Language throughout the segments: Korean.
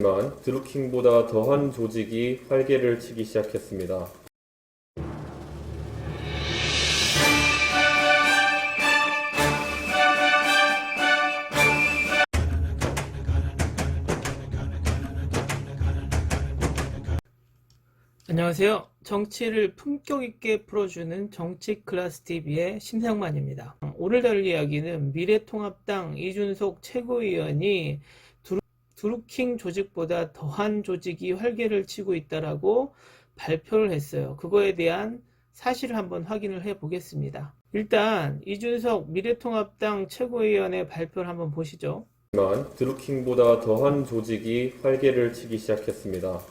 하지만 드루킹보다 더한 조직이 활개를 치기 시작했습니다. 안녕하세요. 정치를 품격 있게 풀어주는 정치클래스TV의 신상만입니다. 오늘 다룰 이야기는 미래통합당 이준석 최고위원이 드루킹 조직보다 더한 조직이 활개를 치고 있다라고 발표를 했어요. 그거에 대한 사실을 한번 확인을 해 보겠습니다. 일단 이준석 미래통합당 최고위원의 발표를 한번 보시죠. 하지만 드루킹보다 더한 조직이 활개를 치기 시작했습니다.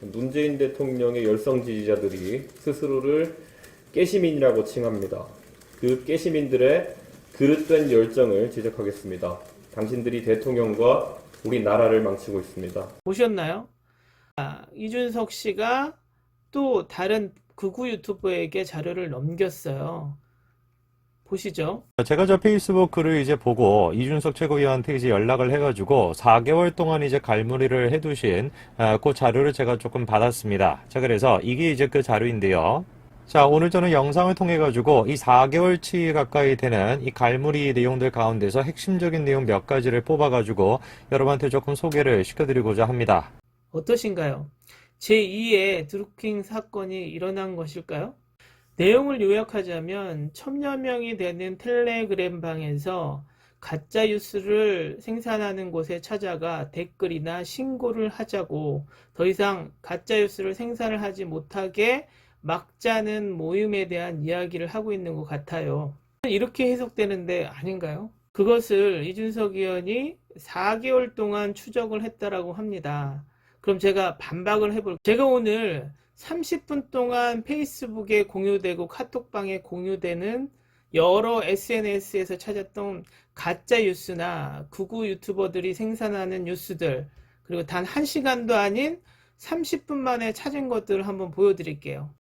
문재인 대통령의 열성 지지자들이 스스로를 깨시민이라고 칭합니다. 그 깨시민들의 그릇된 열정을 지적하겠습니다. 당신들이 대통령과 우리나라를 망치고 있습니다. 보셨나요? 이준석 씨가 또 다른 극우 유튜버에게 자료를 넘겼어요. 보시죠. 제가 저 페이스북 글을 이제 보고 이준석 최고위원한테 이제 연락을 해가지고 4개월 동안 이제 갈무리를 해두신 그 자료를 제가 조금 받았습니다. 자, 그래서 이게 이제 그 자료인데요. 자, 오늘 저는 영상을 통해 가지고 이 4개월치 가까이 되는 이 갈무리 내용들 가운데서 핵심적인 내용 몇 가지를 뽑아 가지고 여러분한테 조금 소개를 시켜드리고자 합니다. 어떠신가요? 제2의 드루킹 사건이 일어난 것일까요? 내용을 요약하자면 1000여 명이 되는 텔레그램 방에서 가짜 뉴스를 생산하는 곳에 찾아가 댓글이나 신고를 하자고 더 이상 가짜 뉴스를 생산을 하지 못하게 막자는 모임에 대한 이야기를 하고 있는 것 같아요. 이렇게 해석되는데 아닌가요? 그것을 이준석 의원이 4개월 동안 추적을 했다라고 합니다. 그럼 제가 반박을 해볼게요. 제가 오늘 30분 동안 페이스북에 공유되고 카톡방에 공유되는 여러 SNS에서 찾았던 가짜 뉴스나 극우 유튜버들이 생산하는 뉴스들, 그리고 단 1시간도 아닌 30분 만에 찾은 것들을 한번 보여드릴게요.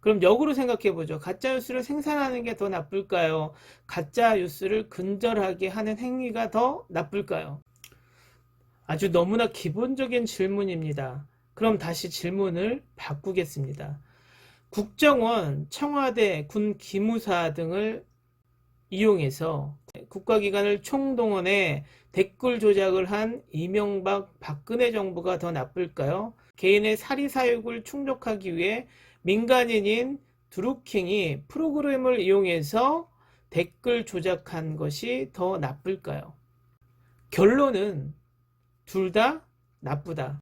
그럼 역으로 생각해보죠. 가짜뉴스를 생산하는 게 더 나쁠까요? 가짜뉴스를 근절하게 하는 행위가 더 나쁠까요? 아주 너무나 기본적인 질문입니다. 그럼 다시 질문을 바꾸겠습니다. 국정원, 청와대, 군 기무사 등을 이용해서 국가기관을 총동원해 댓글 조작을 한 이명박, 박근혜 정부가 더 나쁠까요? 개인의 사리사욕을 충족하기 위해 민간인인 드루킹이 프로그램을 이용해서 댓글 조작한 것이 더 나쁠까요? 결론은 둘 다 나쁘다.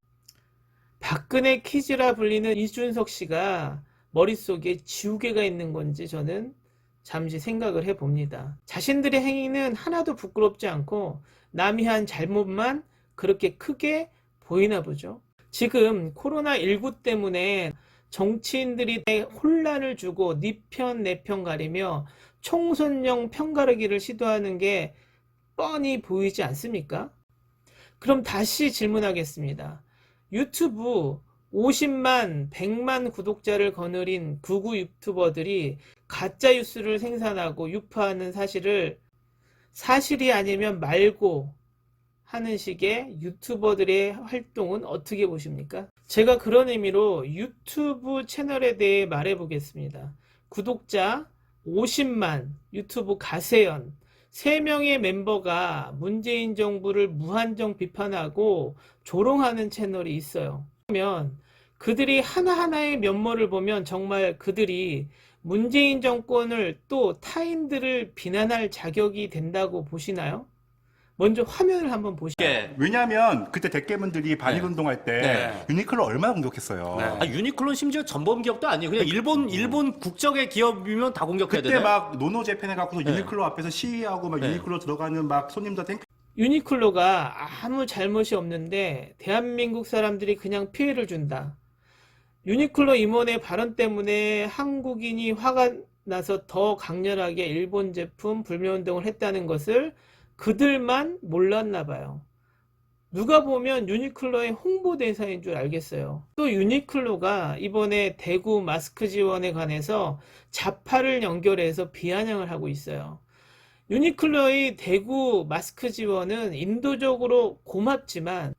박근혜 키즈라 불리는 이준석 씨가 머릿속에 지우개가 있는 건지 저는 잠시 생각을 해봅니다. 자신들의 행위는 하나도 부끄럽지 않고 남이 한 잘못만 그렇게 크게 보이나 보죠. 지금 코로나19 때문에 정치인들이 혼란을 주고 네 편 내 편 가리며 총선용 편가르기를 시도하는 게 뻔히 보이지 않습니까? 그럼 다시 질문하겠습니다. 유튜브 50만, 100만 구독자를 거느린 극우 유튜버들이 가짜 뉴스를 생산하고 유포하는 사실을 사실이 아니면 말고 하는 식의 유튜버들의 활동은 어떻게 보십니까? 제가 그런 의미로 유튜브 채널에 대해 말해 보겠습니다. 구독자 50만, 유튜브 가세연 3명의 멤버가 문재인 정부를 무한정 비판하고 조롱하는 채널이 있어요. 그러면 그들이 하나하나의 면모를 보면 정말 그들이 문재인 정권을 또 타인들을 비난할 자격이 된다고 보시나요? 먼저 화면을 한번 보시죠. 왜냐하면 그때 대깨문들이 반일운동할 때 유니클로 얼마나 공격했어요. 유니클로는 심지어 전범 기업도 아니에요. 그냥 일본 국적의 기업이면 다 공격해야 그때 되나요? 막 노노재팬 해갖고 유니클로 앞에서 시위하고 막 유니클로 들어가는 막 손님들한테 유니클로가 아무 잘못이 없는데 대한민국 사람들이 그냥 피해를 준다. 유니클로 임원의 발언 때문에 한국인이 화가 나서 더 강렬하게 일본 제품 불매운동을 했다는 것을 그들만 몰랐나 봐요. 누가 보면 유니클로의 홍보대사인 줄 알겠어요. 또 유니클로가 이번에 대구 마스크 지원에 관해서 좌파를 연결해서 비아냥을 하고 있어요. 유니클로의 대구 마스크 지원은 인도적으로 고맙지만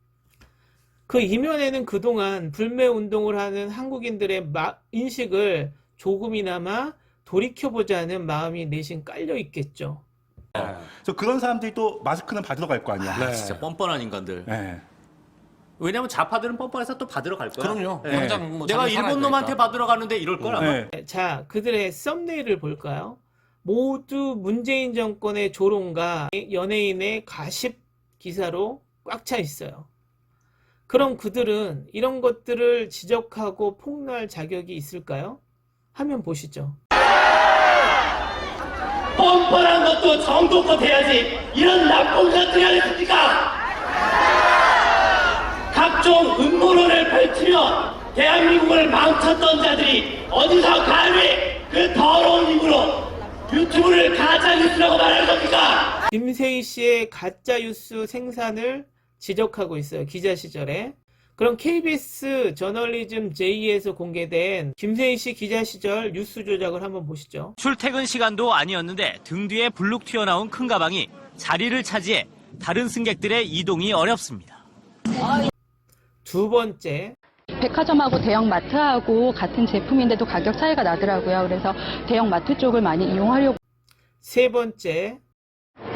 그 이면에는 그동안 불매운동을 하는 한국인들의 인식을 조금이나마 돌이켜보자는 마음이 내심 깔려 있겠죠. 그래서 그런 사람들이 또 마스크는 받으러 갈 거 아니야. 아, 진짜 뻔뻔한 인간들. 네. 왜냐면 좌파들은 뻔뻔해서 또 받으러 갈 거야. 그럼요. 네. 당장 뭐 내가 자기 살아야 일본 놈한테 되니까. 받으러 가는데 이럴 거야. 아마. 네. 자, 그들의 썸네일을 볼까요? 모두 문재인 정권의 조롱과 연예인의 가십 기사로 꽉 차 있어요. 그럼 그들은 이런 것들을 지적하고 폭로할 자격이 있을까요? 화면 보시죠. 뻔뻔한 것도 정도껏 해야지 이런 나쁜 것들이 하겠습니까? 각종 음모론을 펼치며 대한민국을 망쳤던 자들이 어디서 감히 그 더러운 입으로 유튜브를 가짜뉴스라고 말할 겁니까? 김세희 씨의 가짜뉴스 생산을 지적하고 있어요. 기자 시절에. 그럼 KBS 저널리즘 J에서 공개된 김세희 씨 기자 시절 뉴스 조작을 한번 보시죠. 출퇴근 시간도 아니었는데 등 뒤에 불룩 튀어나온 큰 가방이 자리를 차지해 다른 승객들의 이동이 어렵습니다. 두 번째, 백화점하고 대형마트하고 같은 제품인데도 가격 차이가 나더라고요. 그래서 대형마트 쪽을 많이 이용하려고. 세 번째,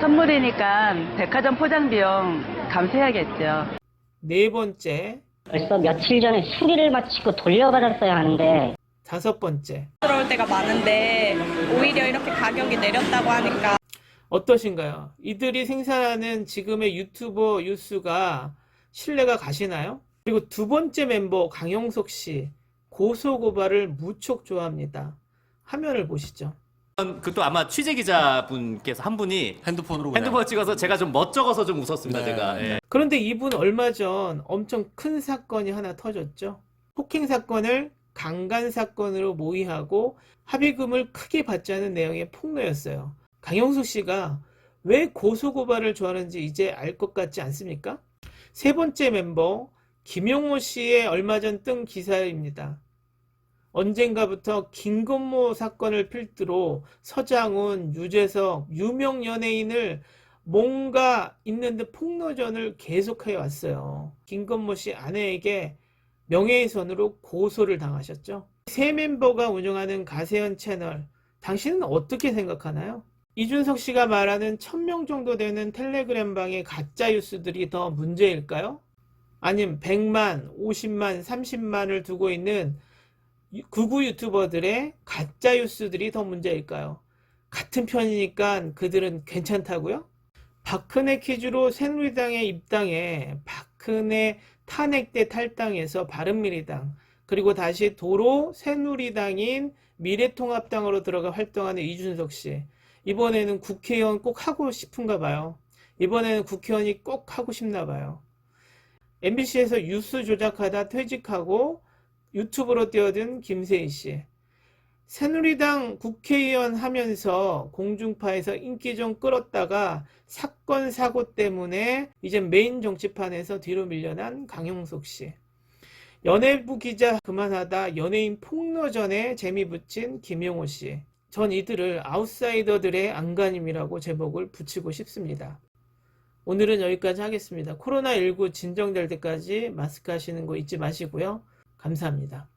선물이니까 백화점 포장 비용 감수해야겠죠. 네 번째, 벌써 며칠 전에 수리를 마치고 돌려받았어야 하는데. 다섯 번째. 들어올 때가 많은데 오히려 이렇게 가격이 내렸다고 하니까 어떠신가요? 이들이 생산하는 지금의 유튜버 뉴스가 신뢰가 가시나요? 그리고 두 번째 멤버 강용석 씨, 고소고발을 무척 좋아합니다. 화면을 보시죠. 그것도 아마 취재 기자분께서 한 분이 핸드폰으로 그냥. 핸드폰 찍어서 제가 좀 멋쩍어서 좀 웃었습니다. 네. 제가. 예. 그런데 이분 얼마 전 엄청 큰 사건이 하나 터졌죠. 폭행 사건을 강간 사건으로 모의하고 합의금을 크게 받자는 내용의 폭로였어요. 강용석 씨가 왜 고소고발을 좋아하는지 이제 알 것 같지 않습니까? 세 번째 멤버 김용호 씨의 얼마 전 뜬 기사입니다. 언젠가부터 김건모 사건을 필두로 서장훈, 유재석, 유명 연예인을 뭔가 있는 듯 폭로전을 계속해 왔어요. 김건모 씨 아내에게 명예훼손으로 고소를 당하셨죠. 세 멤버가 운영하는 가세현 채널, 당신은 어떻게 생각하나요? 이준석 씨가 말하는 1000명 정도 되는 텔레그램 방의 가짜 뉴스들이 더 문제일까요? 아니면 100만, 50만, 30만을 두고 있는 극우 유튜버들의 가짜 뉴스들이 더 문제일까요? 같은 편이니까 그들은 괜찮다고요? 박근혜 퀴즈로 새누리당에 입당해 박근혜 탄핵 때 탈당해서 바른미래당, 그리고 다시 도로 새누리당인 미래통합당으로 들어가 활동하는 이준석 씨. 이번에는 국회의원 꼭 하고 싶은가 봐요. 이번에는 국회의원이 꼭 하고 싶나 봐요. MBC에서 뉴스 조작하다 퇴직하고 유튜브로 뛰어든 김세희 씨. 새누리당 국회의원 하면서 공중파에서 인기 좀 끌었다가 사건 사고 때문에 이제 메인 정치판에서 뒤로 밀려난 강용석 씨. 연예부 기자 그만하다 연예인 폭로전에 재미 붙인 김용호 씨. 전 이들을 아웃사이더들의 안간힘이라고 제목을 붙이고 싶습니다. 오늘은 여기까지 하겠습니다. 코로나19 진정될 때까지 마스크 하시는 거 잊지 마시고요. 감사합니다.